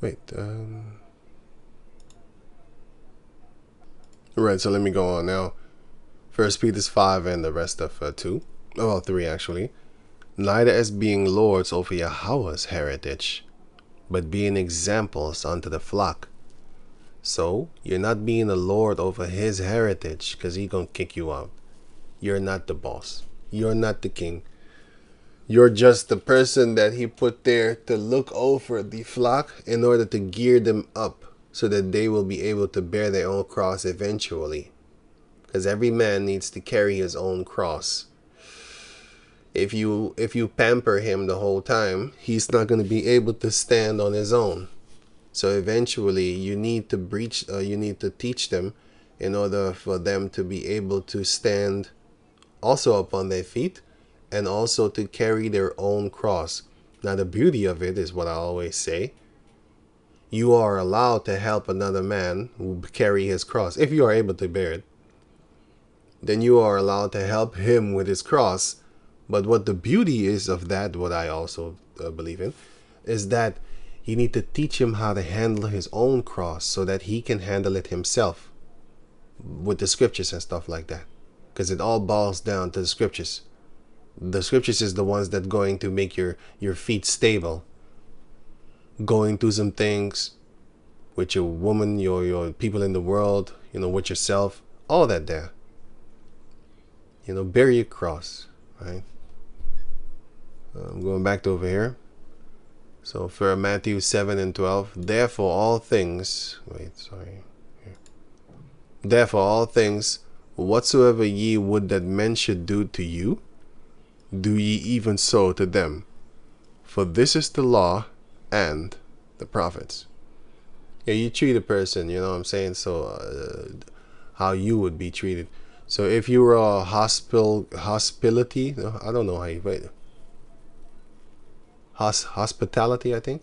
Wait, right, so let me go on now. First Peter 5 and the rest of 2. Well, 3 actually. Neither as being lords over Yahweh's heritage, but being examples unto the flock. So, you're not being a lord over his heritage, because he gonna kick you out. You're not the boss. You're not the king. You're just the person that he put there to look over the flock in order to gear them up so that they will be able to bear their own cross eventually. Because every man needs to carry his own cross. If you pamper him the whole time, he's not going to be able to stand on his own. So eventually you need to teach them in order for them to be able to stand also upon their feet and also to carry their own cross. Now the beauty of it is what I always say. You are allowed to help another man carry his cross. If you are able to bear it, then you are allowed to help him with his cross. But what the beauty is of that, what I also believe in, is that you need to teach him how to handle his own cross so that he can handle it himself with the scriptures and stuff like that. Because it all boils down to the scriptures. The scriptures is the ones that going to make your feet stable. Going through some things with your woman, your people in the world, with yourself, all that there. Bear your cross, right? I'm going back to over here. So for Matthew 7 and 12, therefore all things, therefore all things, whatsoever ye would that men should do to you, do ye even so to them. For this is the law and the prophets. Yeah, you treat a person, you know what I'm saying? So how you would be treated. So if you were a hospitality, I don't know how you wait. Hospitality, I think.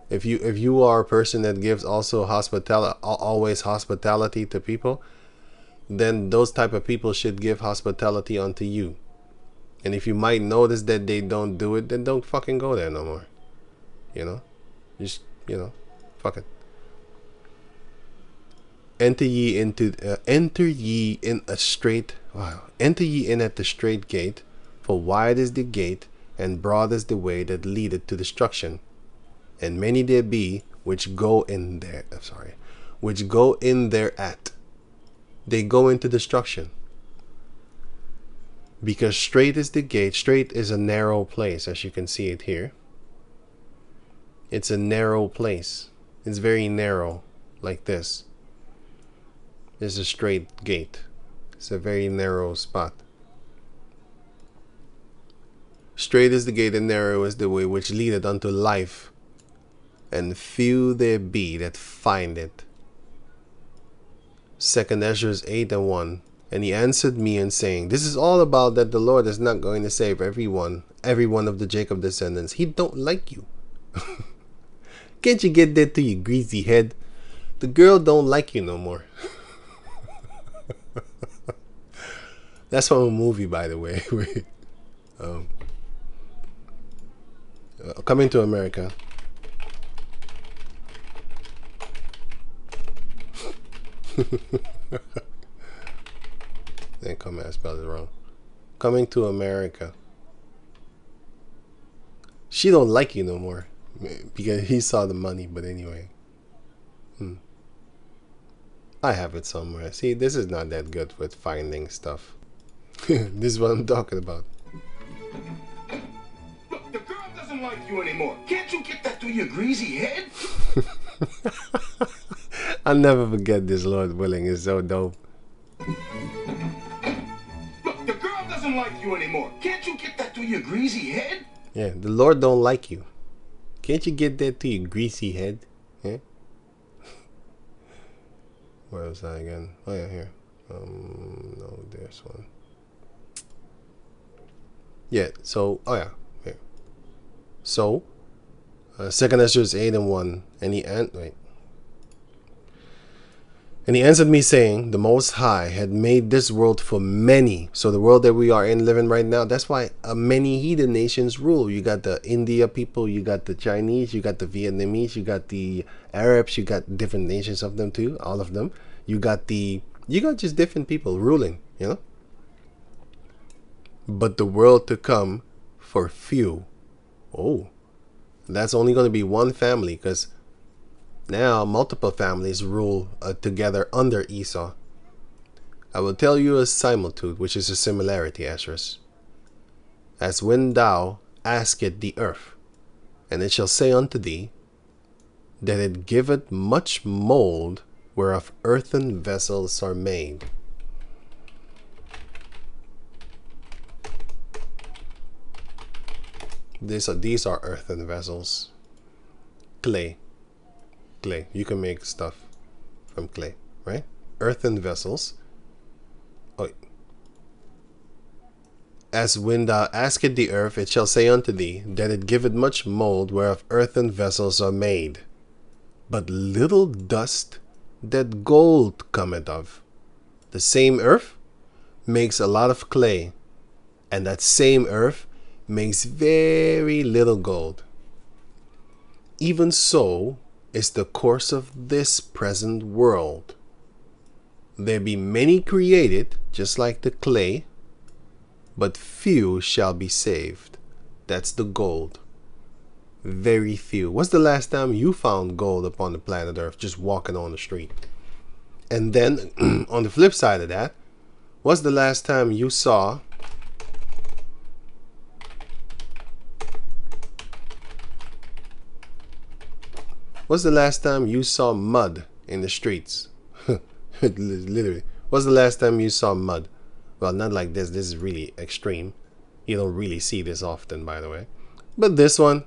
If you are a person that gives also always hospitality to people, then those type of people should give hospitality unto you. And if you might notice that they don't do it, then don't fucking go there no more. Just fuck it. Enter ye in at the straight gate, for wide is the gate, and broad is the way that leadeth to destruction, and many there be which go in thereat. They go into destruction. Because straight is the gate. Straight is a narrow place, as you can see it here. It's a narrow place. It's very narrow, like this. This is a straight gate. It's a very narrow spot. Straight is the gate and narrow is the way which leadeth unto life, and few there be that find it. 2 Ezra 8 and 1. And he answered me and saying, this is all about that the Lord is not going to save every one of the Jacob descendants. He don't like you. Can't you get that to your greasy head? The girl don't like you no more. That's from a movie, by the way. Coming to America. Then come I spelled it wrong. Coming to America. She don't like you no more because he saw the money. But anyway, I have it somewhere. See, this is not that good with finding stuff. This is what I'm talking about. Look, the girl doesn't like you anymore. Can't you get that through your greasy head? I'll never forget this, Lord willing. It's so dope. Look, the girl doesn't like you anymore. Can't you get that through your greasy head? Yeah, the Lord don't like you. Can't you get that to your greasy head? Yeah. Where was I again? Oh yeah, here. No, there's one. Yeah. So, oh yeah, here. So, 2 Ezra 8 and 1, and And he answered me, saying, the Most High had made this world for many. So the world that we are in living right now, that's why many heathen nations rule. You got the India people, you got the Chinese, you got the Vietnamese, you got the Arabs, you got different nations of them too, all of them. You got just different people ruling, you know. But the world to come for few. Oh, that's only going to be one family, because now multiple families rule together under Esau. I will tell you a similitude, which is a similarity, Asherus. As when thou askest the earth, and it shall say unto thee, that it giveth much mold, whereof earthen vessels are made. These are earthen vessels. Clay. You can make stuff from clay, right? Earthen vessels. Oh. As when thou askest the earth, it shall say unto thee, that it giveth much mold, whereof earthen vessels are made. But little dust that gold cometh of. The same earth makes a lot of clay, and that same earth makes very little gold. Even so is the course of this present world. There be many created, just like the clay, but few shall be saved. That's the gold. Very few. What's the last time you found gold upon the planet Earth just walking on the street? And then on the flip side of that, what's the last time you saw mud in the streets? Literally. What's the last time you saw mud? Well, not like this. This is really extreme. You don't really see this often, by the way. But this one,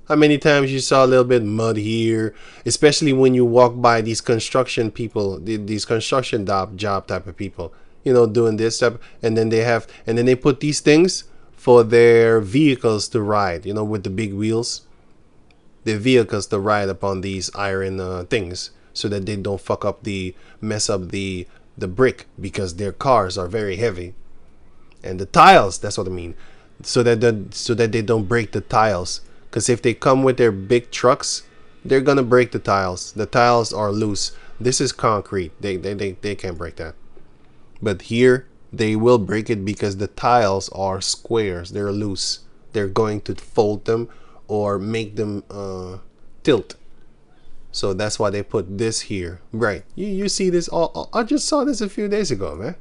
how many times you saw a little bit mud here, especially when you walk by these construction people, these construction job type of people, you know, doing this stuff, and then they put these things for their vehicles to ride, you know, with the big wheels. Their vehicles to ride upon these iron things, so that they don't mess up the brick, because their cars are very heavy. And the tiles, that's what I mean, so that they don't break the tiles. Because if they come with their big trucks, they're gonna break the tiles. The tiles are loose. This is concrete. They can't break that. But here they will break it, because the tiles are squares. They're loose. They're going to fold them or make them tilt. So that's why they put this here. Right. You see this all. I just saw this a few days ago, man.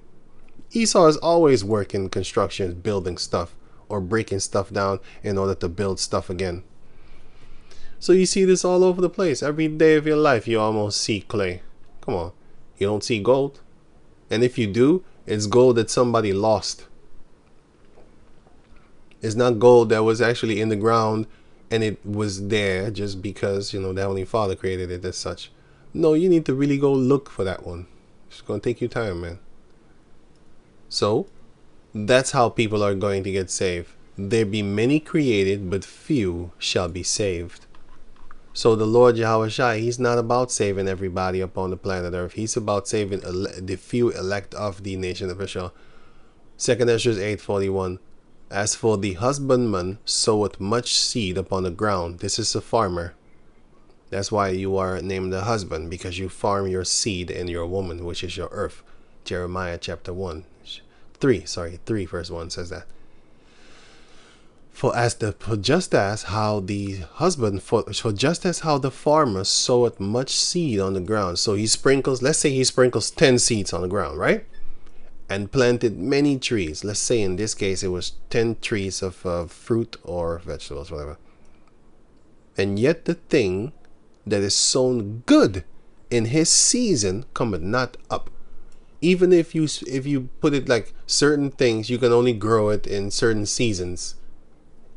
Esau is always working construction, building stuff, or breaking stuff down in order to build stuff again. So you see this all over the place. Every day of your life, you almost see clay. Come on. You don't see gold. And if you do, it's gold that somebody lost. It's not gold that was actually in the ground and it was there just because, you know, the Heavenly Father created it as such. No, you need to really go look for that one. It's going to take you time, man. So, that's how people are going to get saved. There be many created, but few shall be saved. So the Lord Jehoshua, he's not about saving everybody upon the planet Earth. He's about saving the few elect of the nation of Israel. 2 Ezra 8:41. As for the husbandman soweth much seed upon the ground. This is a farmer. That's why you are named a husband, because you farm your seed and your woman, which is your earth. Jeremiah chapter 3 verse 1 says that. For just as how the farmer soweth much seed on the ground. So he sprinkles, let's say he sprinkles 10 seeds on the ground, right? And planted many trees. Let's say in this case it was 10 trees of fruit or vegetables, whatever. And yet the thing that is sown good in his season cometh not up. Even if you put it like certain things, you can only grow it in certain seasons.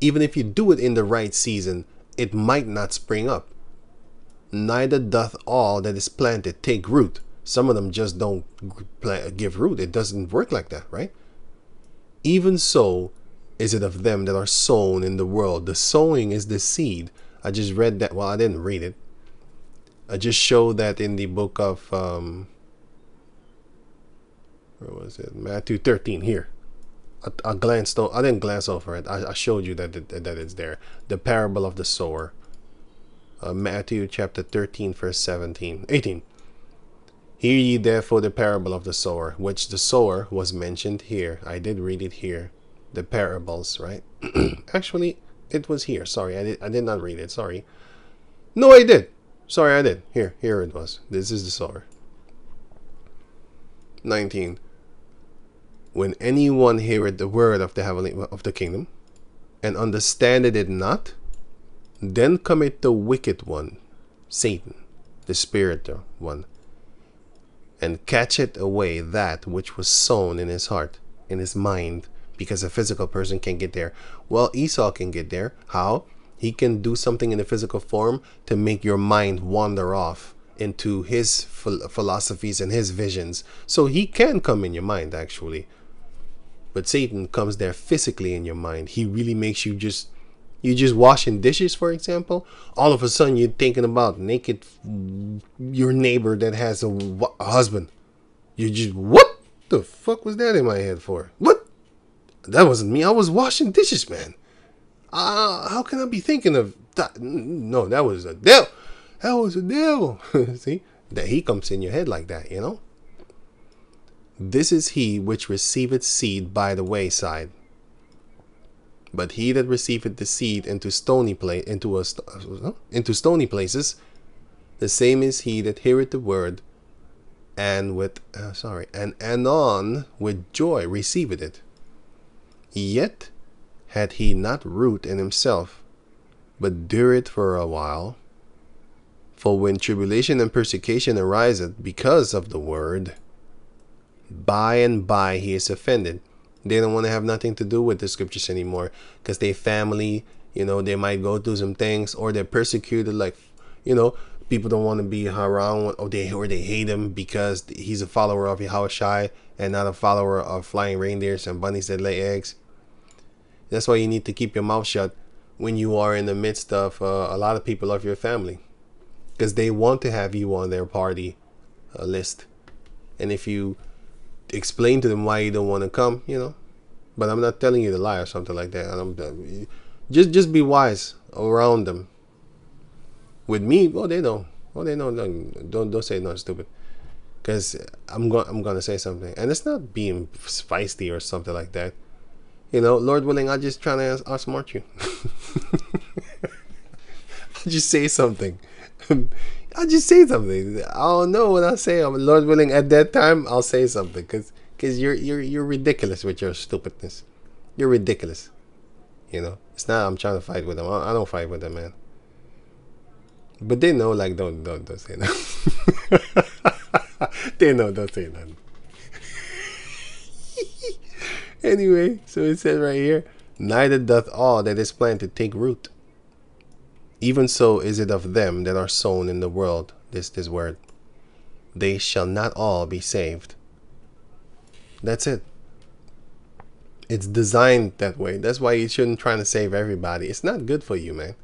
Even if you do it in the right season, it might not spring up. Neither doth all that is planted take root. Some of them just don't give root. It doesn't work like that, right? Even so is it of them that are sown in the world. The sowing is the seed. I just read that. Well, I didn't read it. I just showed that in the book of Where was it? Matthew 13 here. I glanced. I didn't glance over it. I showed you that it's there. The parable of the sower. Matthew chapter 13, verse 18. Hear ye therefore the parable of the sower, which the sower was mentioned here. I did read it here. The parables, right? Actually, it was here. Sorry, I did not read it. Sorry. No, I did. Sorry, I did. Here it was. This is the sower. 19. When anyone heareth the word of the kingdom, and understandeth it not, then cometh the wicked one, Satan, the spiritual one, and catcheth away that which was sown in his heart, in his mind, because a physical person can't get there. Well, Esau can get there. How? He can do something in the physical form to make your mind wander off into his philosophies and his visions. So he can come in your mind, actually. But Satan comes there physically in your mind. He really makes you just washing dishes, for example. All of a sudden, you're thinking about naked your neighbor that has a husband. You just, what the fuck was that in my head for? What? That wasn't me. I was washing dishes, man. How can I be thinking of that? No, that was a devil. That was a devil. See, that he comes in your head like that, you know. This is he which receiveth seed by the wayside. But he that receiveth the seed into stony places, the same is he that heareth the word, and anon with joy receiveth it. Yet had he not root in himself, but dureth for a while. For when tribulation and persecution ariseth because of the word, by and by he is offended. They don't want to have nothing to do with the scriptures anymore, because their family, they might go through some things, or they're persecuted, like, people don't want to be around, or they hate him because he's a follower of Jehoshua and not a follower of flying reindeers and bunnies that lay eggs. That's why you need to keep your mouth shut when you are in the midst of a lot of people of your family, because they want to have you on their party list. And if you explain to them why you don't want to come, but I'm not telling you to lie or something like that. Just be wise around them. With me, they know. Don't say nothing stupid, because I'm gonna say something, and it's not being feisty or something like that. Lord willing, I'm just trying to outsmart you. I'll just say something. I don't know what I'll say. Lord willing, at that time, I'll say something, because you're ridiculous with your stupidness. You're ridiculous. It's not I'm trying to fight with them. I don't fight with them, man. But they know, like, don't say nothing. They know, don't say nothing. Anyway, so it says right here, neither doth all that is planted take root. Even so is it of them that are sown in the world, this word. They shall not all be saved. That's it. It's designed that way. That's why you shouldn't try to save everybody. It's not good for you, man.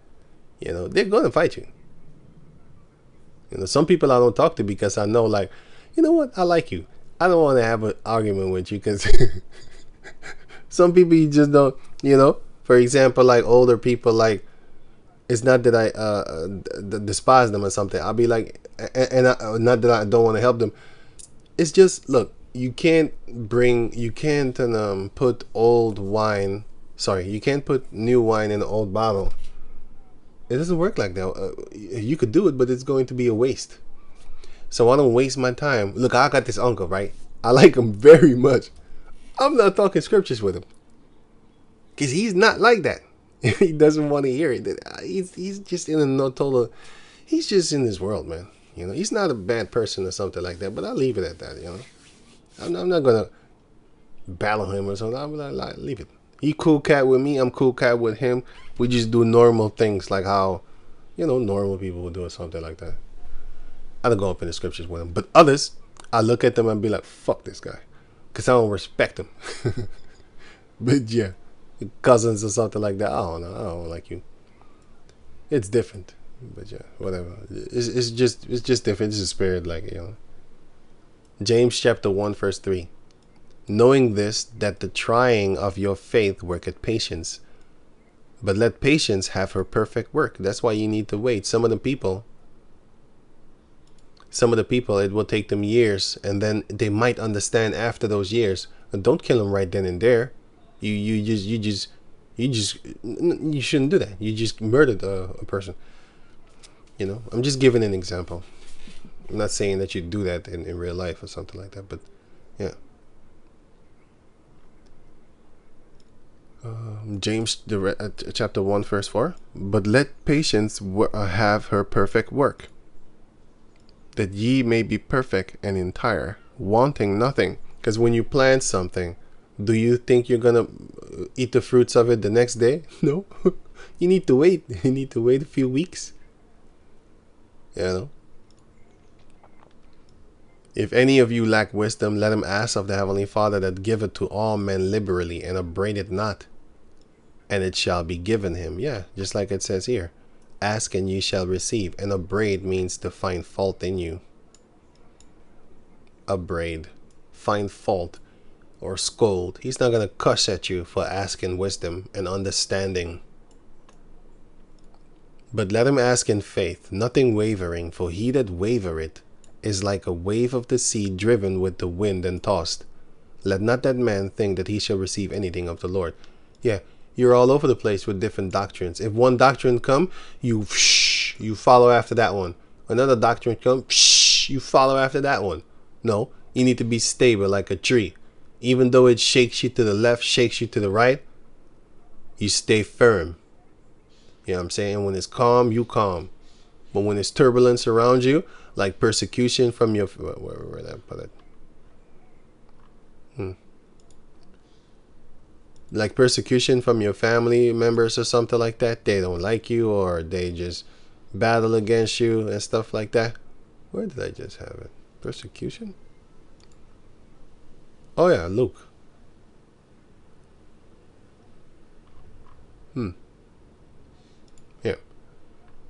They're going to fight you. Some people I don't talk to, because I know, like, you know what? I like you. I don't want to have an argument with you, because some people you just don't, for example, like older people, like, it's not that I despise them or something. I'll be like, not that I don't want to help them. It's just, look, you can't put old wine. Sorry, you can't put new wine in an old bottle. It doesn't work like that. You could do it, but it's going to be a waste. So I don't waste my time. Look, I got this uncle, right? I like him very much. I'm not talking scriptures with him, because he's not like that. He doesn't want to hear it. He's just in a total. He's just in his world, man. He's not a bad person or something like that. But I'll leave it at that. I'm not gonna battle him or something. I'm like, leave it. He cool cat with me. I'm cool cat with him. We just do normal things, like how normal people would do or something like that. I don't go up in the scriptures with him. But others, I look at them and be like, fuck this guy, because I don't respect him. But yeah, cousins or something like that, I don't know. I don't like you. It's different. But yeah, whatever. It's just different. It's a spirit, like, James chapter 1 verse 3. knowing this, that the trying of your faith worketh patience. But let patience have her perfect work. That's why you need to wait. Some of the people, it will take them years, and then they might understand after those years. And don't kill them right then and there. You shouldn't do that. You just murdered a person. You know, I'm just giving an example. I'm not saying that you do that in real life or something like that, but yeah. James chapter 1 verse 4. But let patience have her perfect work, that ye may be perfect and entire, wanting nothing. Because when you plant something, do you think you're gonna eat the fruits of it the next day? No. You need to wait. You need to wait a few weeks. You know. If any of you lack wisdom, let him ask of the heavenly Father, that giveth to all men liberally, and upbraideth not, and it shall be given him. Yeah, just like it says here. Ask and ye shall receive. And upbraid means to find fault in you. Upbraid. Find fault or scold. He's not going to cuss at you for asking wisdom and understanding. But let him ask in faith, nothing wavering, for he that wavereth is like a wave of the sea, driven with the wind and tossed. Let not that man think that he shall receive anything of the Lord. Yeah, you're all over the place with different doctrines. If one doctrine come, you follow after that one. Another doctrine come, you follow after that one. No, you need to be stable like a tree. Even though it shakes you to the left, shakes you to the right, you stay firm. You know what I'm saying? When it's calm, you calm. But when it's turbulence around you, like persecution from your... Where did I put it? Like persecution from your family members or something like that. They don't like you, or they just battle against you and stuff like that. Where did I just have it? Persecution? Oh yeah, Luke. Yeah.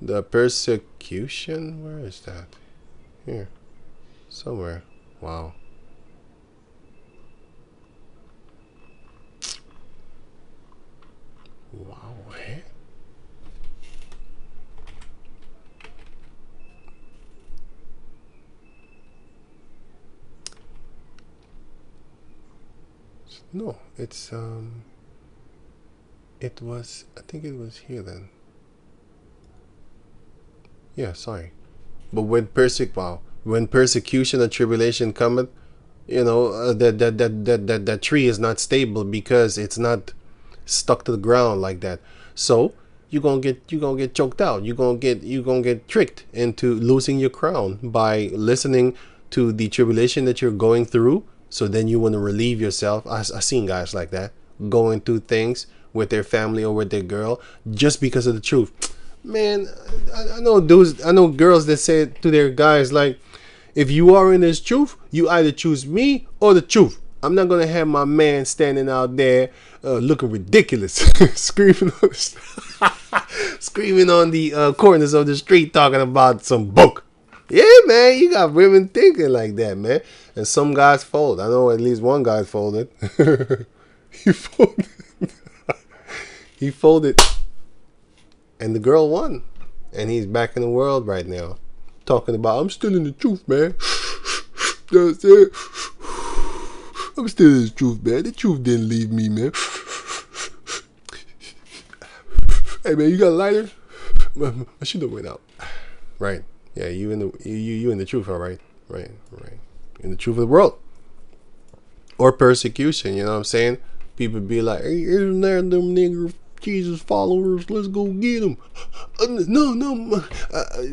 The persecution? Where is that? Here. Somewhere. Wow. Wow, eh? No, it's it was, I think it was here then. Yeah, sorry. But when when persecution or tribulation cometh, you know, that tree is not stable, because it's not stuck to the ground like that. So you're gonna get choked out. You're gonna get tricked into losing your crown by listening to the tribulation that you're going through. So then you want to relieve yourself. I've seen guys like that going through things with their family or with their girl just because of the truth. Man, I know dudes, I know girls that say to their guys, like, if you are in this truth, you either choose me or the truth. I'm not gonna have my man standing out there looking ridiculous, screaming on the corners of the street talking about some book. Yeah, man, you got women thinking like that, man. And some guys fold. I know at least one guy folded. He folded. He folded. And the girl won. And he's back in the world right now, talking about, I'm still in the truth, man. That's it. I'm still in the truth, man. The truth didn't leave me, man. Hey, man, you got a lighter? I should have went out. Right. Yeah, you in the truth, all right. Right. In the truth of the world. Or persecution, you know what I'm saying? People be like, hey, isn't there them nigger Jesus followers? Let's go get them. No.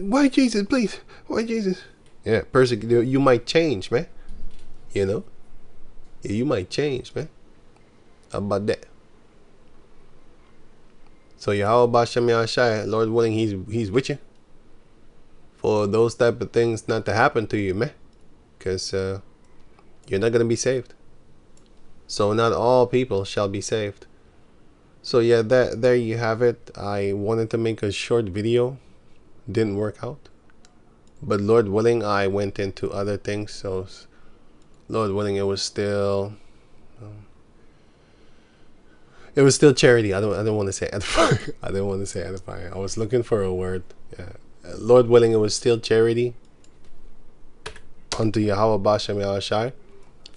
Why Jesus, please? Why Jesus? Yeah, persecute. You might change, man. You know? Yeah, you might change, man. How about that? So Yahweh Shem Yahshai, Lord willing, he's with you. For those type of things not to happen to you, man. Because you're not going to be saved. So not all people shall be saved. So yeah, there you have it. I wanted to make a short video. Didn't work out. But Lord willing, I went into other things. So Lord willing, it was still It was still charity. I don't want to say edifying. I didn't want to say edifying. I was looking for a word. Yeah. Lord willing, it was still charity unto Yahweh Bashem Yahushai.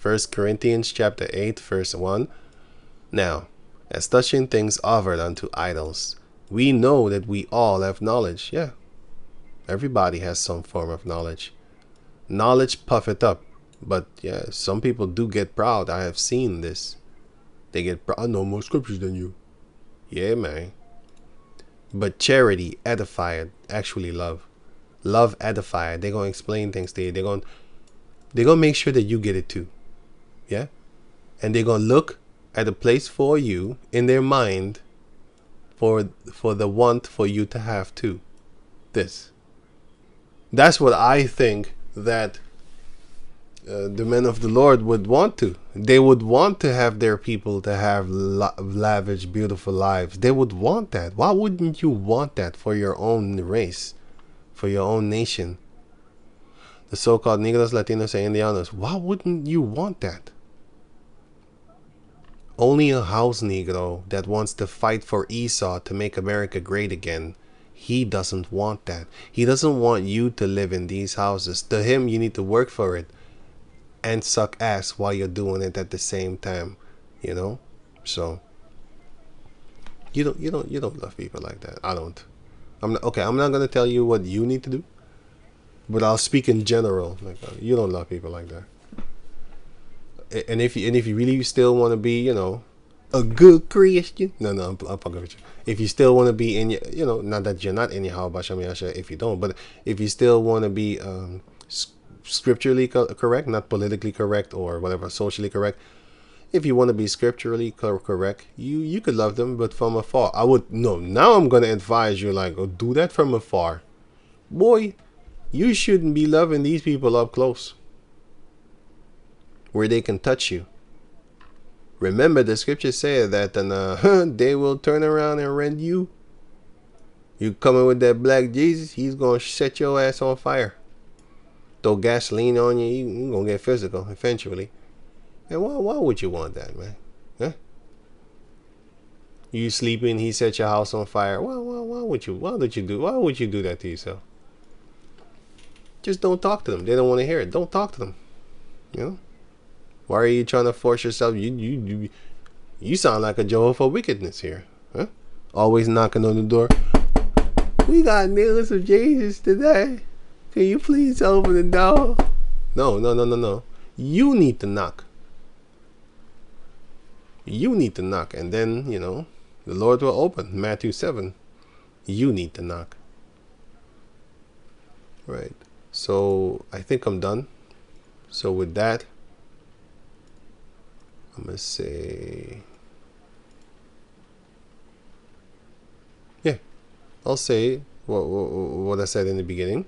1 Corinthians chapter 8, verse 1. Now, as touching things offered unto idols, we know that we all have knowledge. Yeah. Everybody has some form of knowledge. Knowledge puffeth up. But yeah, some people do get proud. I have seen this. They get proud. I know more scriptures than you. Yeah, man. But charity edifieth, actually love. Love edifieth. They're going to explain things to you. They're going to make sure that you get it too. Yeah? And they're going to look at a place for you in their mind for the want for you to have too. This. That's what I think that the men of the Lord would want to. They would want to have their people to have lavish, beautiful lives. They would want that. Why wouldn't you want that for your own race, for your own nation? The so-called Negros, Latinos, and Indianos. Why wouldn't you want that? Only a house Negro that wants to fight for Esau to make America great again. He doesn't want that. He doesn't want you to live in these houses. To him, you need to work for it and suck ass while you're doing it at the same time, you know. So you don't love people like that. I don't. I'm not gonna tell you what you need to do, but I'll speak in general. Like, you don't love people like that. And if you really still want to be, you know, a good Christian, I'm fucking with you. If you still want to be in your, you know, not that you're not in your how if you don't, but if you still want to be scripturally correct, not politically correct or whatever, socially correct. If you want to be scripturally correct, you could love them, but from afar. Now I'm going to advise you, like, do that from afar. Boy, you shouldn't be loving these people up close, where they can touch you. Remember, the scripture said that they will turn around and rend you. You coming with that black Jesus, he's going to set your ass on fire. Throw gasoline on you, you're going to get physical eventually. And why would you want that, man? Huh? You sleeping, he set your house on fire. Why would you do that to yourself? Just don't talk to them. They don't want to hear it. Don't talk to them. You know? Why are you trying to force yourself? You sound like a Jehovah for wickedness here. Huh? Always knocking on the door. We got news of Jesus today. Can you please open the door? No. You need to knock. You need to knock. And then, you know, the Lord will open. Matthew 7. You need to knock. Right. So, I think I'm done. So, with that, I'm going to say... Yeah. I'll say what I said in the beginning.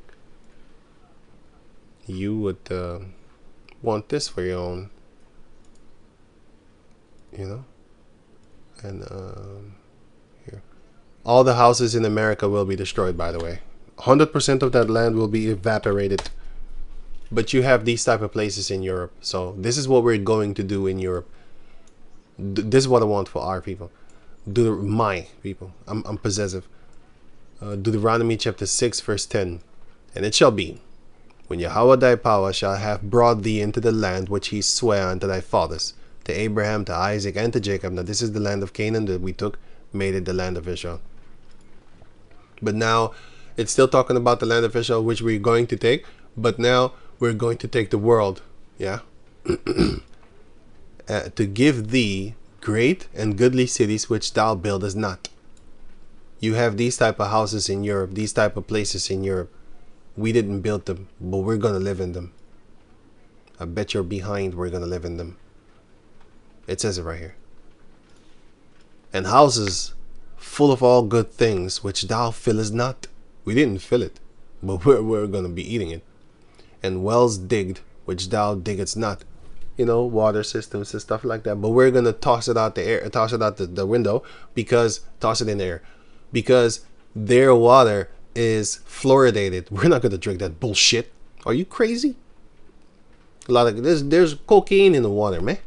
You would want this for your own, you know. And here, all the houses in America will be destroyed, by the way. 100% of that land will be evaporated. But you have these type of places in Europe. So this is what we're going to do in Europe. This is what I want for our people. My people. I'm possessive. Deuteronomy chapter 6 verse 10. And it shall be, when Yahweh thy power shall have brought thee into the land which he sware unto thy fathers, to Abraham, to Isaac, and to Jacob. Now this is the land of Canaan that we took, made it the land of Israel. But now it's still talking about the land of Israel, which we're going to take. But now we're going to take the world. Yeah. To give thee great and goodly cities which thou buildest not. You have these type of houses in Europe, these type of places in Europe. We didn't build them, but we're going to live in them. I bet you're behind, we're going to live in them. It says it right here. And houses full of all good things, which thou fillest not. We didn't fill it, but we're going to be eating it. And wells digged, which thou diggest not. You know, water systems and stuff like that. But we're going to toss it out the air, toss it out the window, toss it in the air. Because their water is fluoridated. We're not going to drink that bullshit. Are you crazy? A lot of there's cocaine in the water, man.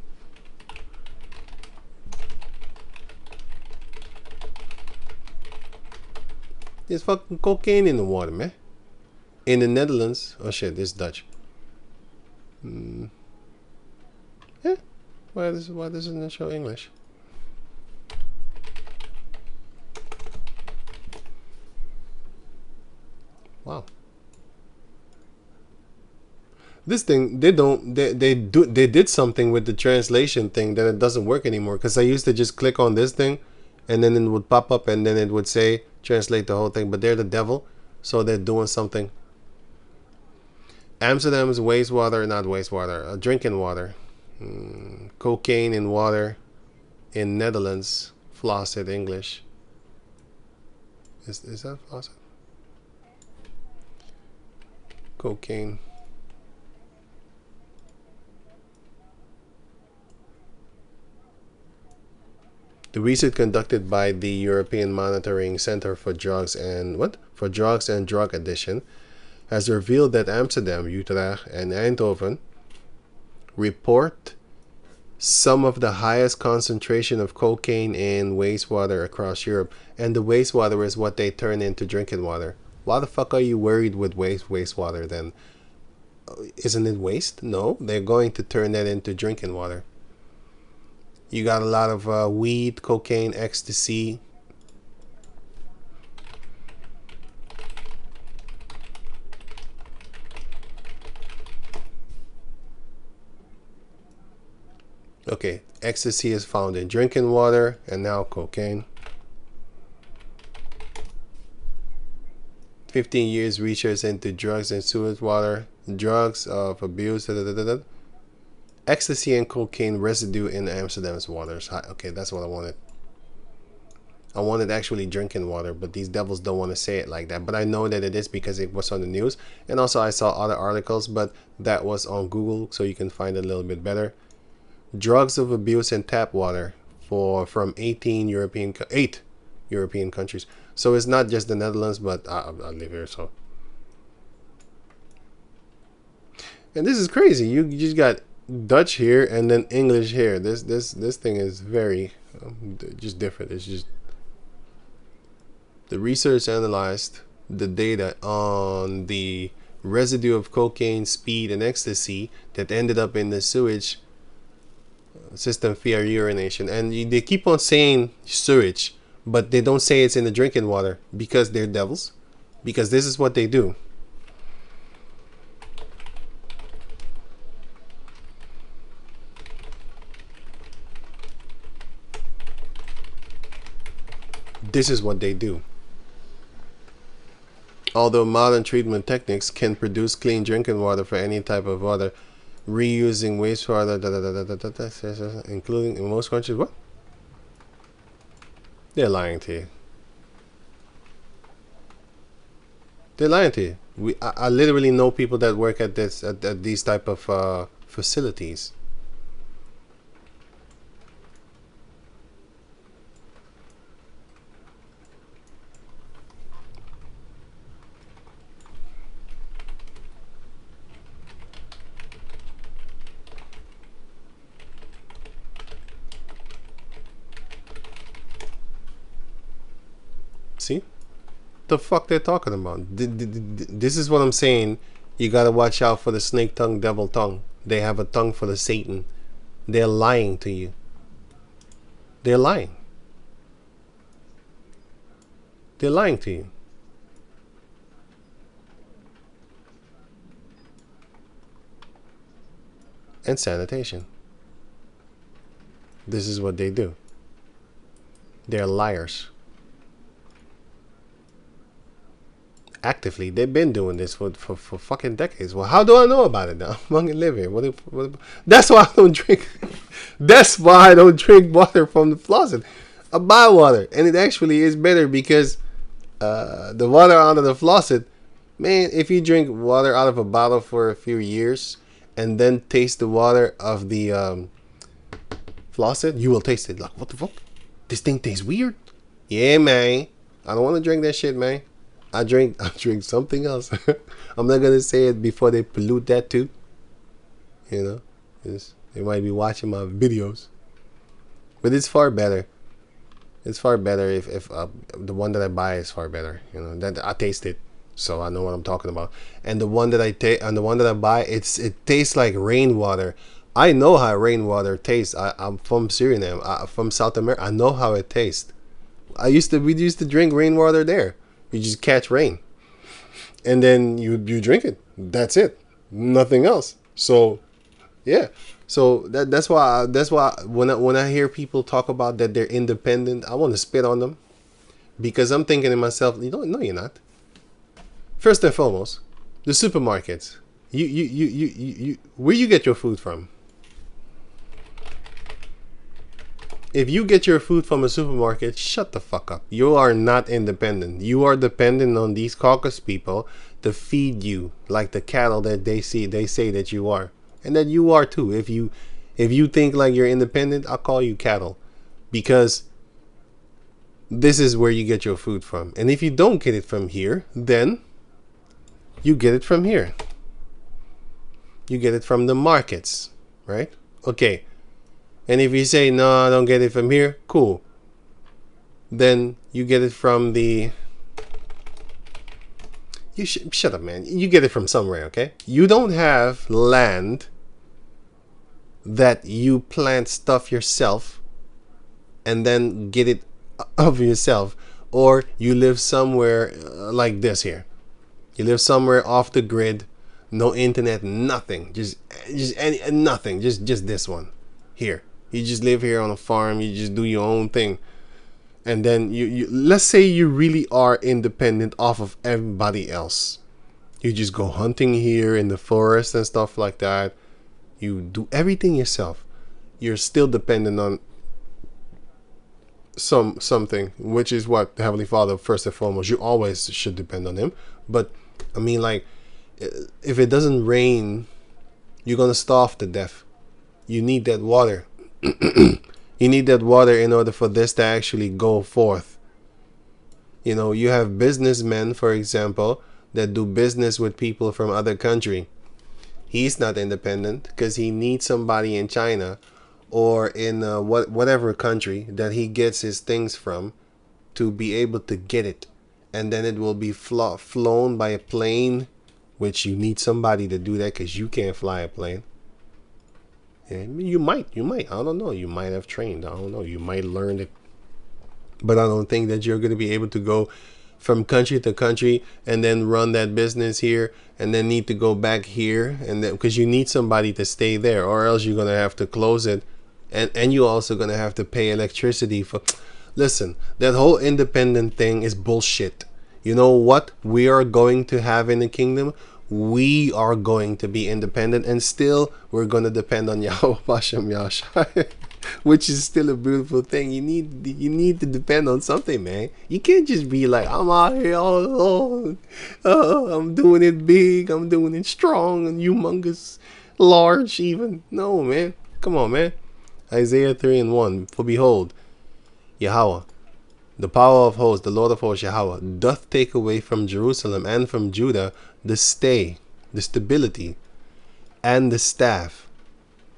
There's fucking cocaine in the water, man. In the Netherlands. Oh shit, this is Dutch. Yeah. Why doesn't it show English? Wow. This thing, they did something with the translation thing that it doesn't work anymore, because I used to just click on this thing and then it would pop up and then it would say translate the whole thing, but they're the devil, so they're doing something. Amsterdam's wastewater, not wastewater, drinking water. Cocaine in water in Netherlands. Faucet English. Is that faucet? Cocaine. The research conducted by the European Monitoring Center for Drugs and Drug Addiction has revealed that Amsterdam, Utrecht, and Eindhoven report some of the highest concentration of cocaine in wastewater across Europe. And the wastewater is what they turn into drinking water. Why the fuck are you worried with wastewater then? Isn't it waste? No, they're going to turn that into drinking water. You got a lot of weed, cocaine, ecstasy. Okay, ecstasy is found in drinking water and now cocaine. 15 years research into drugs and sewage water, drugs of abuse. Ecstasy and cocaine residue in Amsterdam's waters. Okay, that's what I wanted. I wanted actually drinking water, but these devils don't want to say it like that. But I know that it is because it was on the news. And also I saw other articles, but that was on Google, so you can find it a little bit better. Drugs of abuse in tap water from 8 European countries. So it's not just the Netherlands, but I live here, so. And this is crazy. You just got Dutch here and then English here. This thing is very just different. It's just the research analyzed the data on the residue of cocaine, speed, and ecstasy that ended up in the sewage system via urination. And they keep on saying sewage, but they don't say it's in the drinking water because they're devils. Because this is what they do. This is what they do. Although modern treatment techniques can produce clean drinking water for any type of water, reusing wastewater, including in most countries, what? They're lying to you. They're lying to you. I literally know people that work at these type of facilities. See? The fuck they're talking about? This is what I'm saying. You gotta watch out for the snake tongue, devil tongue. They have a tongue for the Satan. They're lying to you. They're lying. They're lying to you. And sanitation. This is what they do. They're liars. Actively, they've been doing this for fucking decades. Well, how do I know about it now? I'm fucking living. What that's why I don't drink. That's why I don't drink water from the faucet. I buy water, and it actually is better because the water out of the faucet, man. If you drink water out of a bottle for a few years and then taste the water of the faucet, you will taste it like, what the fuck? This thing tastes weird. Yeah, man. I don't want to drink that shit, man. I drink something else. I'm not gonna say it before they pollute that too. You know, they might be watching my videos, but it's far better. It's far better if the one that I buy is far better. You know that I taste it, so I know what I'm talking about. And the one that I take and the one that I buy, it tastes like rainwater. I know how rainwater tastes. I'm from Suriname, from South America. I know how it tastes. We used to drink rainwater there. You just catch rain, and then you drink it. That's it. Nothing else. So yeah. So that's why when I hear people talk about that they're independent, I want to spit on them, because I'm thinking to myself, you don't, no, you're not. First and foremost, the supermarkets. You where you get your food from? If you get your food from a supermarket, shut the fuck up. You are not independent. You are dependent on these caucus people to feed you like the cattle that they say that you are. And that you are too. If you think like you're independent, I'll call you cattle. Because this is where you get your food from. And if you don't get it from here, then you get it from here. You get it from the markets, right? Okay. And if you say, no, I don't get it from here, cool. Then you get it from the... shut up, man. You get it from somewhere, okay? You don't have land that you plant stuff yourself and then get it of yourself. Or you live somewhere like this here. You live somewhere off the grid, no internet, nothing. Just nothing. Just this one here. You just live here on a farm. You just do your own thing. And then you let's say you really are independent off of everybody else. You just go hunting here in the forest and stuff like that. You do everything yourself. You're still dependent on something, which is what the Heavenly Father, first and foremost, you always should depend on him. But I mean, like, if it doesn't rain, you're gonna starve to death. You need that water. You need that water in order for this to actually go forth. You know, you have businessmen, for example, that do business with people from other country. He's not independent because he needs somebody in China or in whatever country that he gets his things from to be able to get it. And then it will be flown by a plane, which you need somebody to do that because you can't fly a plane. And you might, I don't know. You might have trained. I don't know. You might learn it. But I don't think that you're going to be able to go from country to country and then run that business here and then need to go back here. And then because you need somebody to stay there, or else you're going to have to close it. And you're also going to have to pay electricity for... Listen, that whole independent thing is bullshit. You know what we are going to have in the kingdom? We are going to be independent, and still we're going to depend on Yahweh Bashem Yahshai, which is still a beautiful thing. You need to depend on something, man. You can't just be like, I'm out here all alone. I'm doing it big. I'm doing it strong and humongous, large even. No, man. Come on, man. Isaiah 3:1. For behold, Yahweh, the power of hosts, the Lord of hosts, Yahweh, doth take away from Jerusalem and from Judah the stay, the stability, and the staff.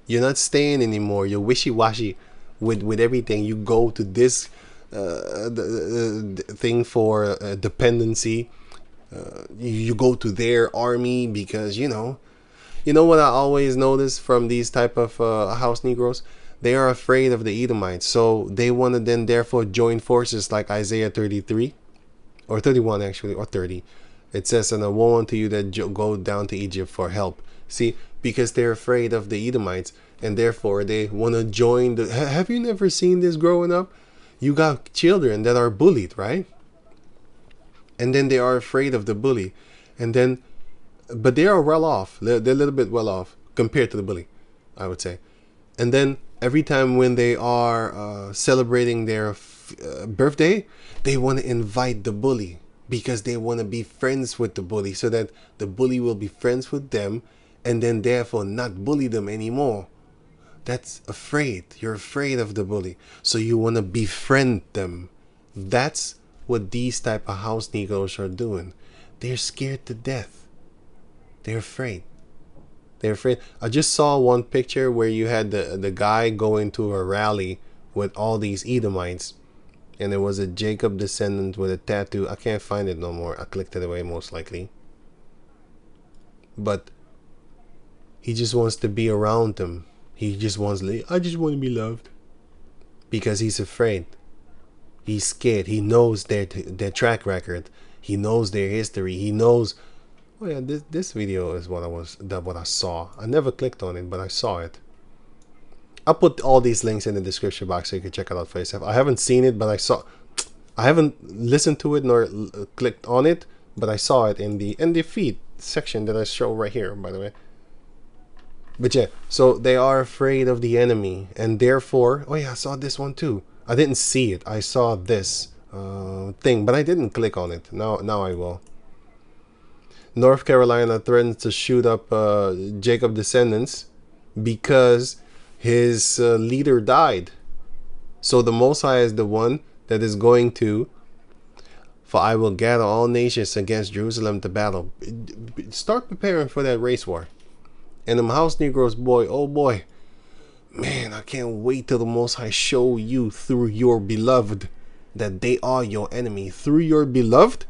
You're not staying anymore. You're wishy-washy with everything. You go to this thing for dependency. You go to their army because, you know what I always notice from these type of house Negroes? They are afraid of the Edomites. So they want to then therefore join forces like Isaiah 33 or 31 actually, or 30. It says, and woe unto you that go down to Egypt for help. See, because they're afraid of the Edomites, and therefore they want to join the... Have you never seen this growing up? You got children that are bullied, right? And then they are afraid of the bully. And then, but they are well off. They're a little bit well off compared to the bully, I would say. And then every time when they are celebrating their birthday, they want to invite the bully, because they want to be friends with the bully, so that the bully will be friends with them and then therefore not bully them anymore. That's afraid. You're afraid of the bully, so you want to befriend them. That's what these type of house Negroes are doing. They're scared to death. They're afraid. They're afraid. I just saw one picture where you had the guy going to a rally with all these Edomites, And it was a Jacob descendant with a tattoo. I can't find it no more. I clicked it away most likely. But he just wants to be around them. He just wants, I just want to be loved. Because he's afraid. He's scared. He knows their track record. He knows their history. He knows. Oh yeah, this video is what I saw. I never clicked on it, but I saw it. I'll put all these links in the description box so you can check it out for yourself. I haven't seen it, but I haven't listened to it nor clicked on it, but I saw it in the feed section that I show right here, by the way. But yeah, so they are afraid of the enemy, and therefore, oh yeah, I saw this one too. I didn't see it. I saw this thing, but I didn't click on it. Now I will. North Carolina threatens to shoot up Jacob descendants because his leader died. So the Most High is the one that is going to, for I will gather all nations against Jerusalem to battle. Start preparing for that race war. And them house Negroes, boy, oh boy, man, I can't wait till the Most High show you through your beloved that they are your enemy. Through your beloved,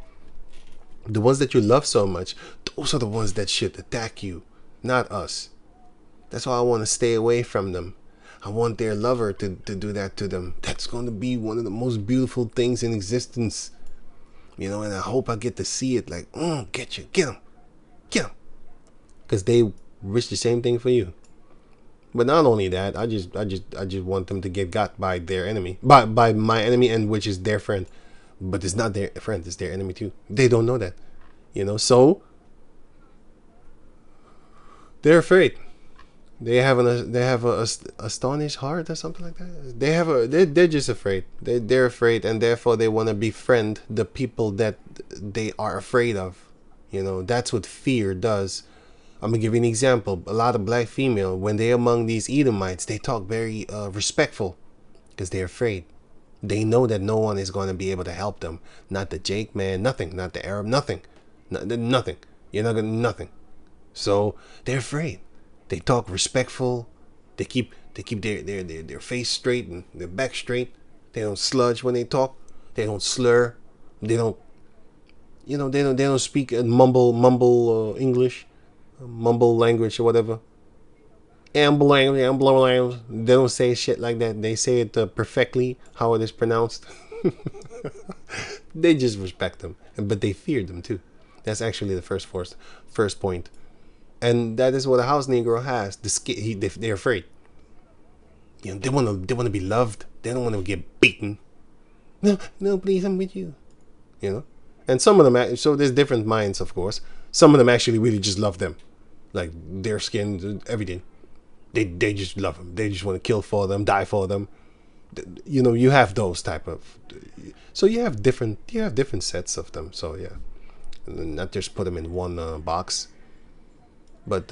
the ones that you love so much, those are the ones that should attack you, not us. That's why I want to stay away from them. I want their lover to do that to them. That's going to be one of the most beautiful things in existence. You know, and I hope I get to see it like, get you, get them. Because they wish the same thing for you. But not only that, I just want them to get got by their enemy. By my enemy, and which is their friend. But it's not their friend, it's their enemy too. They don't know that. You know, so they're afraid. They have a astonished heart or something like that. They're just afraid. They're afraid, and therefore they want to befriend the people that they are afraid of. You know, that's what fear does. I'm gonna give you an example. A lot of black female, when they're among these Edomites, they talk very respectful because they're afraid. They know that no one is going to be able to help them. Not the Jake man, nothing. Not the Arab, nothing. Nothing. You're not gonna nothing. So they're afraid. They talk respectful. They keep their face straight and their back straight. They don't sludge when they talk. They don't slur. They don't. You know, they don't speak mumble English, mumble language or whatever. Amble language. They don't say shit like that. They say it perfectly how it is pronounced. They just respect them, but they fear them too. That's actually the first point. And that is what a house Negro has. They're afraid. You know, they want to be loved. They don't want to get beaten. No, please, I'm with you. You know, and some of them. So there's different minds, of course. Some of them actually really just love them, like their skin, everything. They just love them. They just want to kill for them, die for them. You know, you have those type of. So you have different sets of them. So yeah, not just put them in one box. But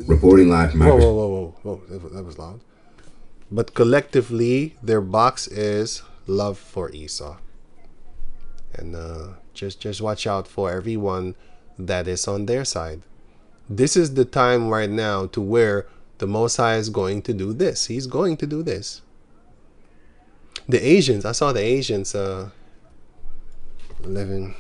reporting live from whoa, that was loud. But collectively, their box is love for Esau, and just watch out for everyone that is on their side. This is the time right now to where the Most High is going to do this. He's going to do this. The Asians, I saw the Asians living.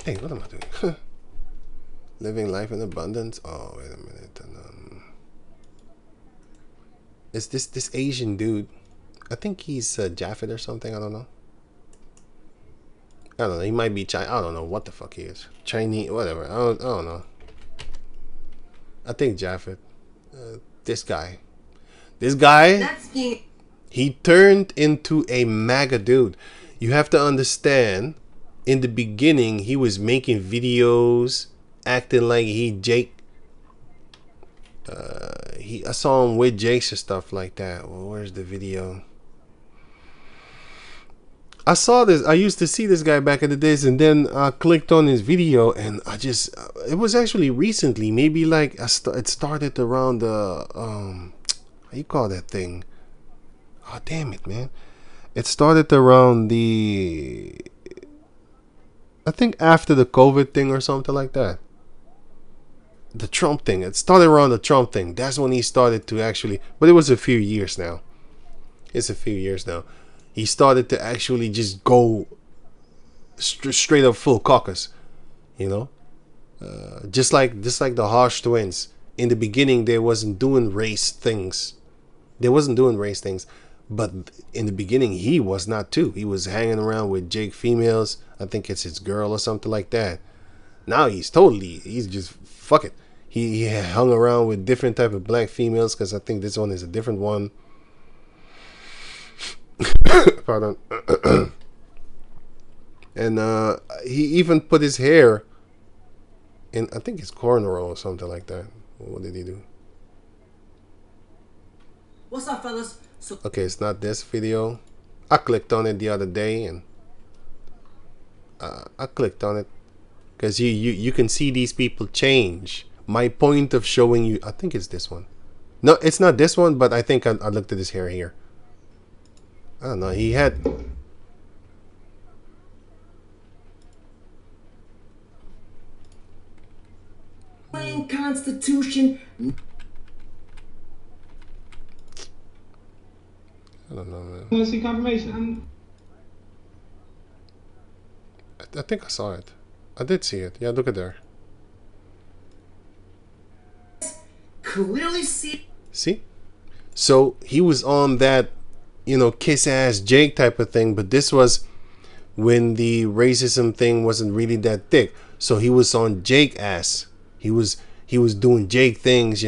Hey, what am I doing? Living life in abundance. Oh, wait a minute. And, it's this Asian dude. I think he's Japheth or something. I don't know. He might be Chinese. I don't know what the fuck he is. Chinese, whatever. I don't know. I think Japheth. This guy. He turned into a MAGA dude. You have to understand. In the beginning, he was making videos, acting like he Jake. I saw him with Jakes and stuff like that. Well, where's the video? I saw this. I used to see this guy back in the days, and then I clicked on his video, and it was actually recently. Maybe like it started around the how you call that thing? Oh damn it, man! It started around I think after the COVID thing or something like that. the Trump thing. It started around the Trump thing. That's when he started to actually, but it was a few years now. It's a few years now. He started to actually just go straight up full caucus, you know. Just like the Harsh twins. In the beginning, they wasn't doing race things. But in the beginning, he was not too. He was hanging around with Jake females. I think it's his girl or something like that. Now he's just fuck it. He hung around with different type of black females, because I think this one is a different one. Pardon. And he even put his hair in, I think it's cornrow or something like that. What did he do? What's up, fellas? Okay, it's not this video. I clicked on it the other day, and I clicked on it because you can see these people change. My point of showing you, I think it's this one. No, it's not this one, but I think I looked at his hair here. I don't know. He had. Constitution. I don't know, man. Want to see confirmation? I think I saw it. I did see it. Yeah, look at there. Clearly see. See? So he was on that, kiss ass Jake type of thing, but this was when the racism thing wasn't really that thick. So he was on Jake ass. He was doing Jake things,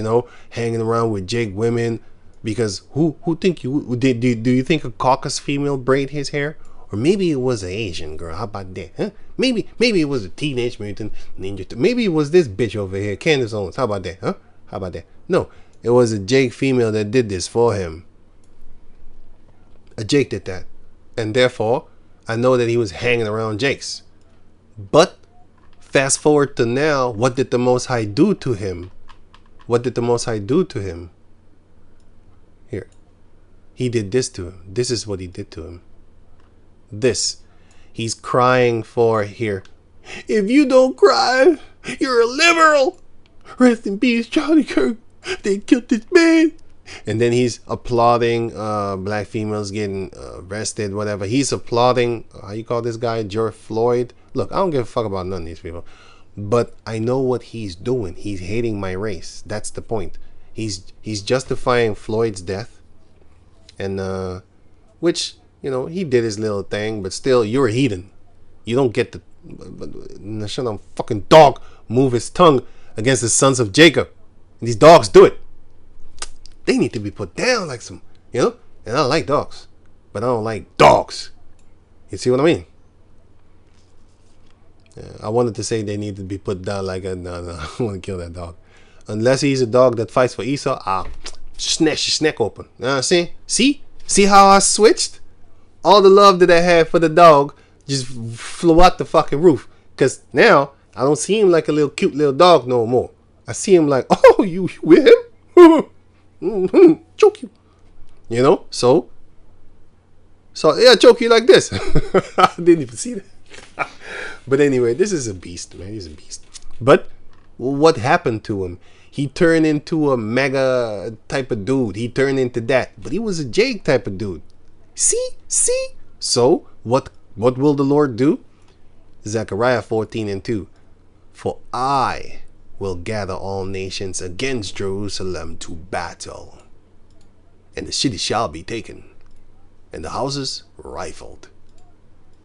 hanging around with Jake women, because who think do you think a caucus female braid his hair? Or maybe it was an Asian girl. How about that? Huh? Maybe it was a Teenage Mutant Ninja. Maybe it was this bitch over here, Candace Owens. How about that? Huh? How about that? No, it was a Jake female that did this for him. A Jake did that, and therefore I know that he was hanging around Jakes. But fast forward to now, what did the Most High do to him? What did the Most High do to him? Here, he did this to him. This is what he did to him. This, he's crying for here. If you don't cry, you're a liberal. Rest in peace, Charlie Kirk. They killed this man. And then he's applauding black females getting arrested, whatever. He's applauding, how you call this guy, George Floyd. Look, I don't give a fuck about none of these people. But I know what he's doing. He's hating my race. That's the point. He's justifying Floyd's death. And, which, he did his little thing. But still, you're a heathen. You don't get to, shut up, fucking dog move his tongue against the sons of Jacob. And these dogs do it. They need to be put down like some, And I like dogs, but I don't like dogs. You see what I mean? I wanted to say they need to be put down like a, no, I want to kill that dog. Unless he's a dog that fights for Esau, I'll snatch his neck open. See how I switched? All the love that I had for the dog just flew out the fucking roof. Because now I don't see him like a little cute little dog no more. I see him like, oh, you with him? Choke you. So yeah, choke you like this. I didn't even see that. But anyway, this is a beast, man. He's a beast. But what happened to him? He turned into a mega type of dude. He turned into that. But he was a Jake type of dude. See? So what will the Lord do? Zechariah 14:2. For I will gather all nations against Jerusalem to battle, and the city shall be taken, and the houses rifled,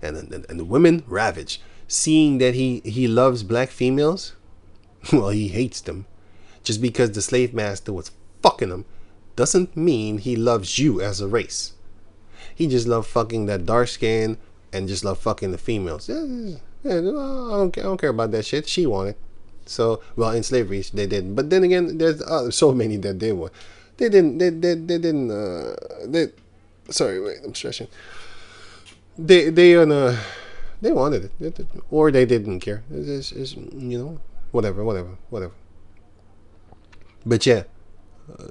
and the women ravaged. Seeing that he loves black females, well, he hates them. Just because the slave master was fucking them doesn't mean he loves you as a race. He just loved fucking that dark skin and just loved fucking the females. I don't care about that shit. She wanted. So, well, in slavery they didn't. But then again, there's so many that they were. They didn't. Sorry, wait. I'm stretching. They wanted it, or they didn't care. It's whatever. But yeah,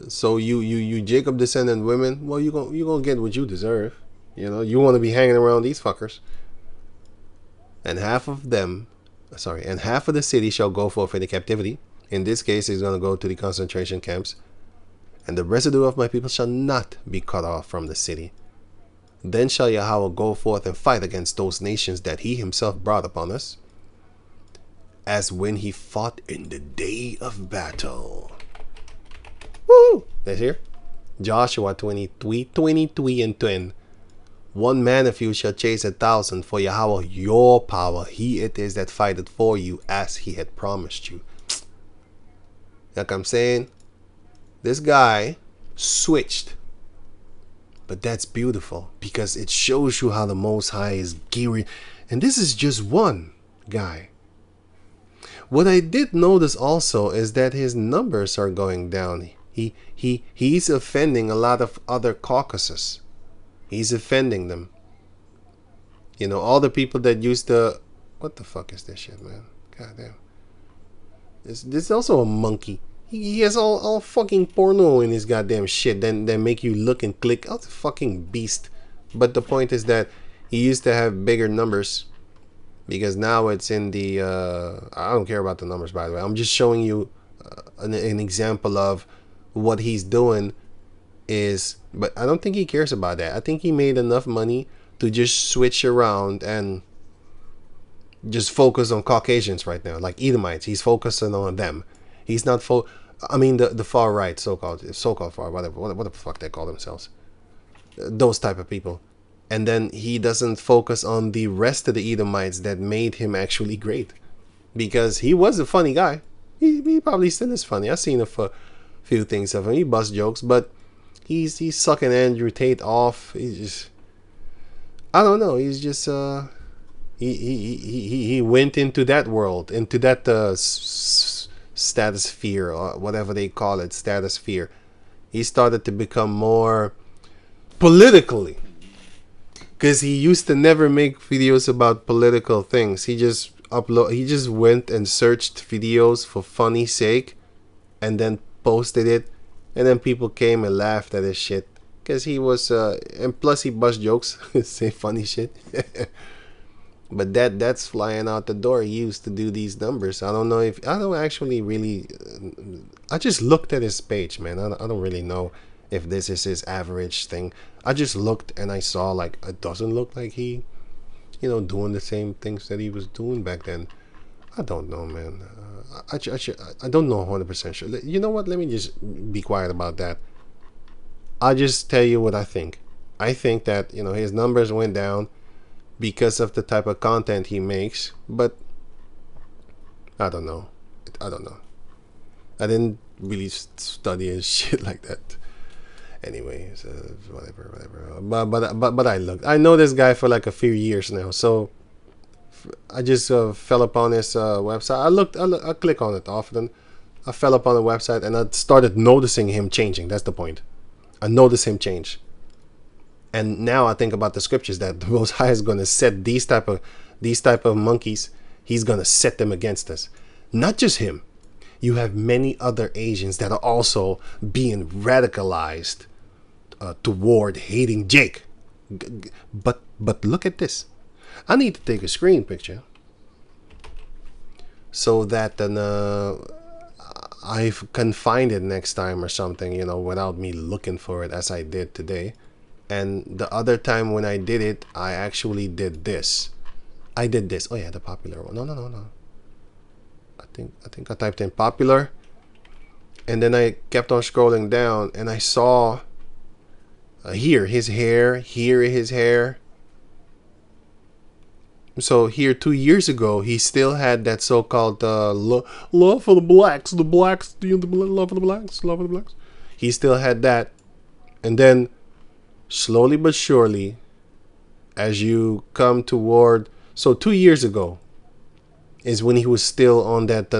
so you Jacob descendant women. Well, you gonna get what you deserve. You want to be hanging around these fuckers. And half of the city shall go forth into captivity, In this case, he's going to go to the concentration camps. And the residue of my people shall not be cut off from the city. Then shall Yahweh go forth and fight against those nations that he himself brought upon us, as when he fought in the day of battle. Woo! That's here. Joshua 23 and 10. One man of you shall chase 1,000, for Yahweh your power, he it is that fighteth for you, as he had promised you. Like I'm saying, this guy switched. But that's beautiful, because it shows you how the Most High is gearing. And this is just one guy. What I did notice also is that his numbers are going down. He's offending a lot of other caucuses. He's offending them. You know, all the people that used to... What the fuck is this shit, man? God damn. This is also a monkey. He has all fucking porno in his goddamn shit. Then make you look and click. Oh, the fucking beast. But the point is that he used to have bigger numbers. Because now it's in the... I don't care about the numbers, by the way. I'm just showing you an example of what he's doing is... But I don't think he cares about that. I think he made enough money to just switch around and just focus on Caucasians right now. Like Edomites. He's focusing on them. He's not... I mean, the far right, so-called far, whatever. What the fuck they call themselves. Those type of people. And then he doesn't focus on the rest of the Edomites that made him actually great. Because he was a funny guy. He probably still is funny. I've seen a few things of him. He busts jokes, but he's sucking Andrew Tate off. He's just... I don't know. He's just... He went into that world. Into that stratosphere, or whatever they call it. Stratosphere. He started to become more politically... Because he used to never make videos about political things. He just went and searched videos for funny sake, and then posted it, and then people came and laughed at his shit. Because he was, and plus he bust jokes, say funny shit. But that's flying out the door. He used to do these numbers. I don't actually really. I just looked at his page, man. I don't really know if this is his average thing. I just looked and I saw, like, it doesn't look like he, doing the same things that he was doing back then. I don't know, man. I don't know 100% sure. You know what? Let me just be quiet about that. I'll just tell you what I think. I think that, his numbers went down because of the type of content he makes, but I don't know. I didn't really study his shit like that. Anyways, whatever. But I looked. I know this guy for like a few years now, so I just fell upon his website. I click on it often. I fell upon the website and I started noticing him changing. That's the point. I noticed him change, and now I think about the scriptures that the Most High is going to set these type of monkeys. He's going to set them against us. Not just him. You have many other Asians that are also being radicalized toward hating Jake. But look at this. I need to take a screen picture so that I can find it next time or something, without me looking for it as I did today. And the other time when I did it, I actually did this. I did this. Oh yeah, the popular one. No. I think I typed in popular, and then I kept on scrolling down, and I saw here his hair. So here 2 years ago, he still had that so-called love for the blacks. The blacks, love for the blacks. He still had that, and then slowly but surely, as you come toward, so 2 years ago is when he was still on that,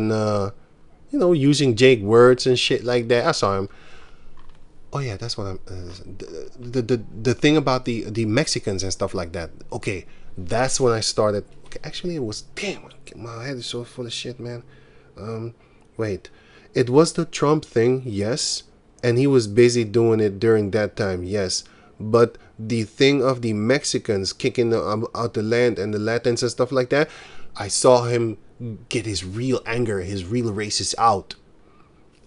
using Jake words and shit like that. I saw him. Oh yeah, that's what I'm. The thing about the Mexicans and stuff like that. Okay, that's when I started. Okay, actually, it was, damn, my head is so full of shit, man. Wait, it was the Trump thing, yes, and he was busy doing it during that time, yes. But the thing of the Mexicans kicking out the land and the Latins and stuff like that, I saw him get his real anger, his real racist out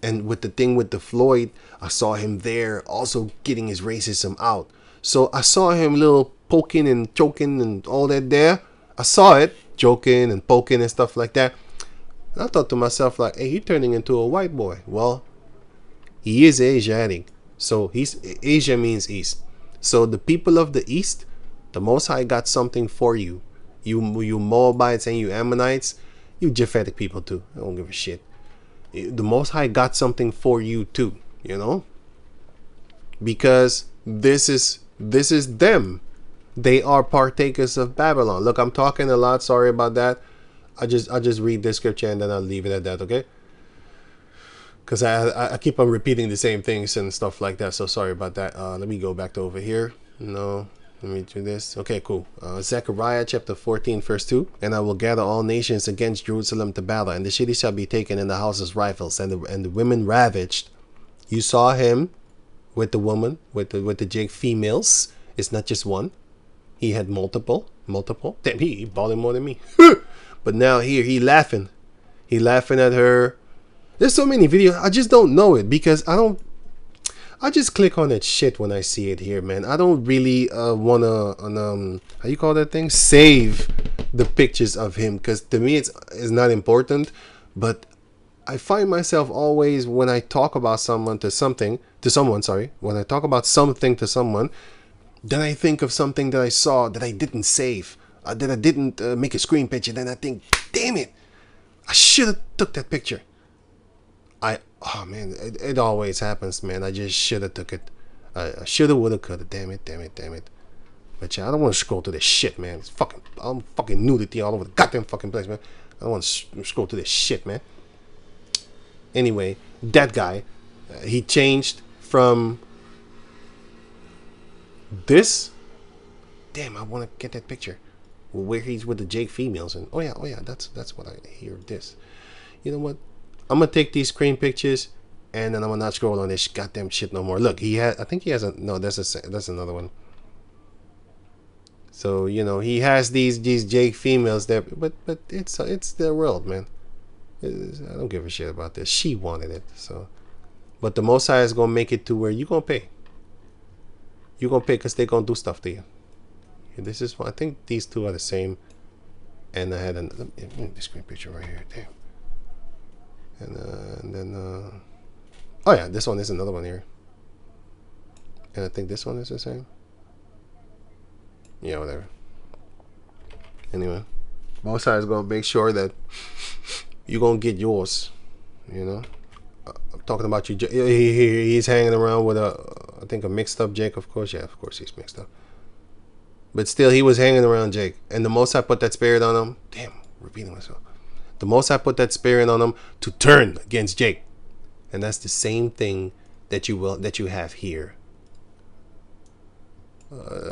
And with the thing with the Floyd, I saw him there also getting his racism out. So I saw him little poking and choking and all that there. I saw it, joking and poking and stuff like that. And I thought to myself, like, hey, he's turning into a white boy. Well, he is Asiatic. So Asia means East. So the people of the East, the Most High got something for you. You Moabites and you Ammonites, you Japhetic people too. I don't give a shit. The Most High got something for you too, you know? Because this is them. They are partakers of Babylon. Look, I'm talking a lot. Sorry about that. I'll just read this scripture and then I'll leave it at that, okay? Because I keep on repeating the same things and stuff like that. So sorry about that. Let me go back to over here. No, let me do this. Okay, cool. Zechariah chapter 14 verse 2. And I will gather all nations against Jerusalem to battle, and the city shall be taken, and the houses rifles, and the women ravaged. You saw him with the woman, with the Jake females. It's not just one. He had multiple. Damn, he balling more than me. But now here he laughing at her. There's so many videos. I just don't know it because I just click on that shit when I see it here, man. I don't really wanna how you call that thing? Save the pictures of him, because to me it's not important. But I find myself always, when I talk about someone to someone, when I talk about something to someone, then I think of something that I saw that I didn't save, that I didn't make a screen picture. Then I think, damn it, I should have took that picture. Oh man, it always happens, man. I just should have took it. I shoulda, woulda, coulda. Damn it. But yeah, I don't want to scroll through this shit, man. I'm fucking nudity all over the goddamn fucking place, man. I don't want to scroll through this shit, man. Anyway, that guy, he changed from this. Damn, I want to get that picture where he's with the Jake females, and oh yeah, that's what I hear of this. You know what? I'm gonna take these screen pictures, and then I'm gonna not scroll on this goddamn shit no more. Look, I think he has no. That's another one. So you know he has these Jake females there, but it's their world, man. I don't give a shit about this. She wanted it, so. But the Most High is gonna make it to where you gonna pay. You gonna pay because they gonna do stuff to you. This is, I think these two are the same. And I had the screen picture right here. Damn. And then oh yeah, this one is another one here, and I think this one is the same. Yeah, whatever. Anyway, Most High is gonna make sure that you're gonna get yours. You know, I'm talking about you. He's hanging around with I think a mixed up Jake. Of course, yeah, of course he's mixed up. But still, he was hanging around Jake, and the Most High put that spirit on him. Damn, repeating myself. The Most High put that spirit on him to turn against Jake, and that's the same thing that you have here.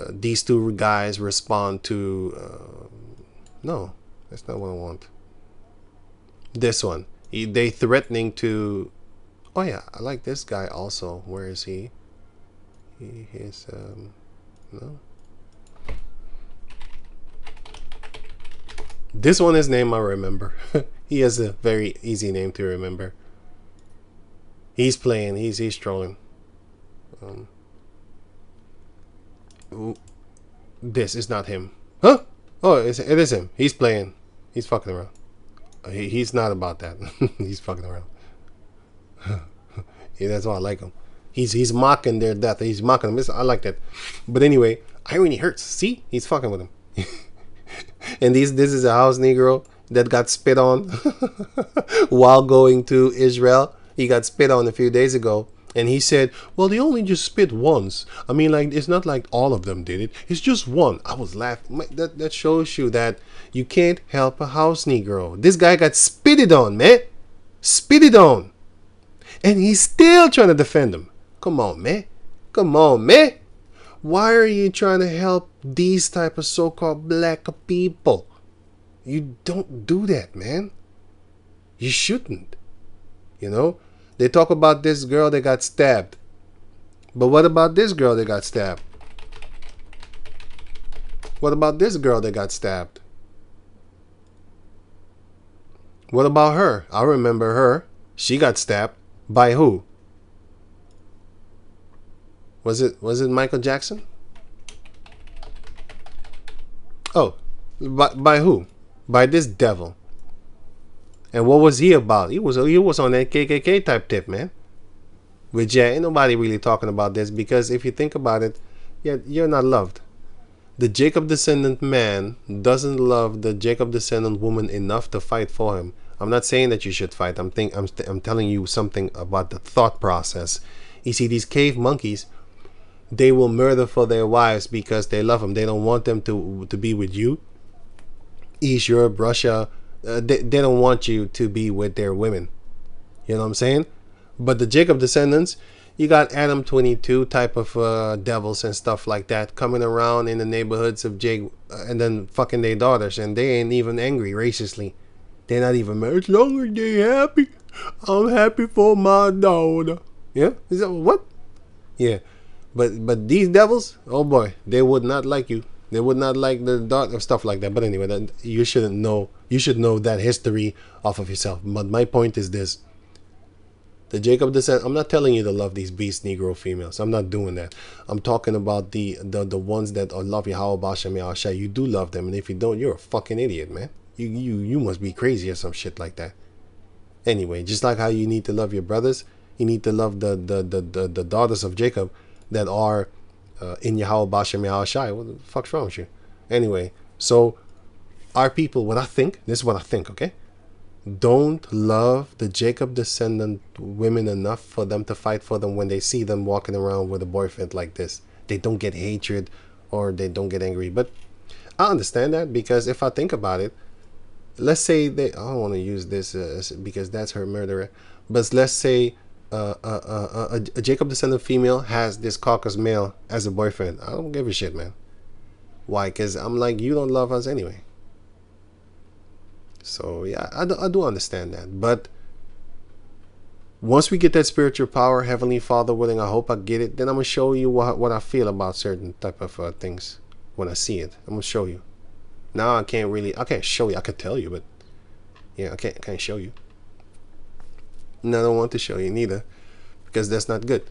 These two guys respond to no, that's not what I want. This one, they threatening to. Oh yeah, I like this guy also. Where is he? He's no. This one, his name I remember. He has a very easy name to remember. He's playing. He's trolling. This is not him. Huh? Oh, it is him. He's playing. He's fucking around. He's not about that. He's fucking around. Yeah, that's why I like him. He's mocking their death. He's mocking them. I like that. But anyway, irony hurts. See? He's fucking with him. And this is a house Negro that got spit on while going to Israel. He got spit on a few days ago, and he said, well, they only just spit once. I mean, like, it's not like all of them did it. It's just one. I was laughing. That shows you that you can't help a house Negro. This guy got spitted on, man. Spitted on. And he's still trying to defend him. Come on, man. Come on, man. Why are you trying to help these type of so-called black people? You don't do that, man. You shouldn't. You know? They talk about this girl that got stabbed. But what about this girl that got stabbed? What about this girl that got stabbed? What about her? I remember her. She got stabbed. By who? Was it Michael Jackson? Oh, by who? By this devil. And what was he about? He was on that KKK type tip, man. Which, yeah, ain't nobody really talking about this, because if you think about it, yeah, you're not loved. The Jacob descendant man doesn't love the Jacob descendant woman enough to fight for him. I'm not saying that you should fight. I'm telling you something about the thought process. You see, these cave monkeys, they will murder for their wives because they love them. They don't want them to be with you. East Europe, Russia, they don't want you to be with their women. You know what I'm saying? But the Jacob descendants, you got Adam 22 type of devils and stuff like that coming around in the neighborhoods of Jake, and then fucking their daughters, and they ain't even angry racistly. They're not even married. As long as they happy, I'm happy for my daughter. Yeah? Is that what? Yeah. But these devils, oh boy, they would not like you. They would not like the daughter, stuff like that. But anyway, you shouldn't know. You should know that history off of yourself. But my point is this. The Jacob descent. I'm not telling you to love these beast Negro females. I'm not doing that. I'm talking about the ones that love Yahweh Bashem Yahushua. You do love them, and if you don't, you're a fucking idiot, man. You must be crazy or some shit like that. Anyway, just like how you need to love your brothers, you need to love the daughters of Jacob that are in Yahweh Bashem Yahushua. What the fuck's wrong with you? Anyway, so our people, what I think, this is what I think, okay? Don't love the Jacob descendant women enough for them to fight for them when they see them walking around with a boyfriend like this. They don't get hatred or they don't get angry. But I understand that, because if I think about it, let's say I don't want to use this because that's her murderer, but let's say a Jacob descendant female has this Caucasus male as a boyfriend. I don't give a shit, man. Why? Because I'm like, you don't love us anyway. So yeah, I do understand that. But once we get that spiritual power, Heavenly Father willing, I hope I get it, then I'm going to show you what I feel about certain type of things when I see it. I'm going to show you. Now I can't show you. I could tell you, but yeah, I can't show you. And I don't want to show you neither, because that's not good.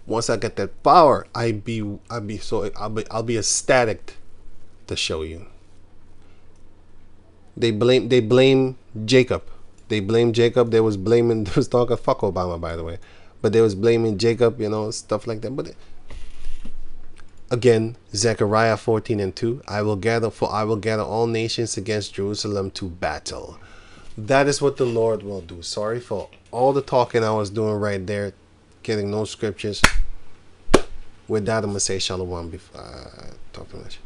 Once I get that power, I'll be ecstatic to show you. They blame Jacob. They blame Jacob. They was talking fuck Obama, by the way, but they was blaming Jacob, stuff like that. But again, Zechariah 14:2, I will gather all nations against Jerusalem to battle. That is what the Lord will do. Sorry for all the talking I was doing right there, getting no scriptures. With that, I'm gonna say shalom before I talk too much.